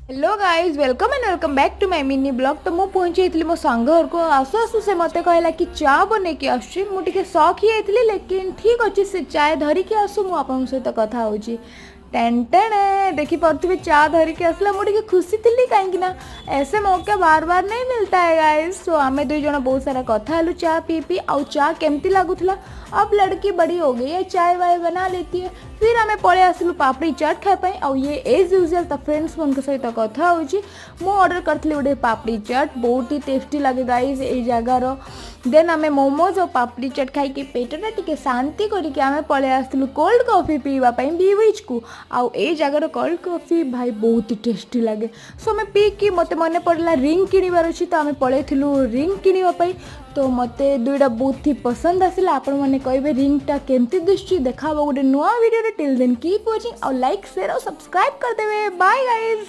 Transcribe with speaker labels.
Speaker 1: Hello guys welcome and welcome back to my mini blog. तो मुझे पहुंची मो सांग घर को आसु आसु से मत कहला कि चा बन के आसुचे शौक ही जाइए लेकिन ठीक अच्छे से चाय धरिकी आसु मुझे सहित कथा हो टेन टेन देखी पारे चा धरिकी आसला मुझे खुशी थी कहीं ऐसे मौका बार बार नहीं मिलता है गाइस। तो आम दुई जन बहुत सारा कथा हेलु चा पी पी आउ चा केमती लगुला। अब लड़की बड़ी हो गई है चाय वाय बना लेती है। फिर आम पलि आसलु पापड़ी चाट खाई आउ ये एज यूजुअल तो फ्रेंड्स मन सहित कथा हो ऑर्डर करी गोटे पापड़ी चाट बहुत ही टेस्टी लगे गाइस ये जगार। देन आम मोमोज और पापड़ी चाट खाई पेटटा टिके शांति करके आम पलि आसलु कोल्ड कॉफी पीवाई बीच को आउ ए जगार कोल्ड कॉफी भाई बहुत ही टेस्टी लगे। सो आम पीकी मत मन पड़ा रिंग किणवार अच्छी तो आम पलैलु रिंग किणापी। तो मत दुईटा बहुत ही पसंद आसला। आपण मैंने कहे रिंगटा केमती दिशुची देखा गोटे नुआ video till then keep watching और लाइक शेयर और सब्सक्राइब करदेवे। Bye guys.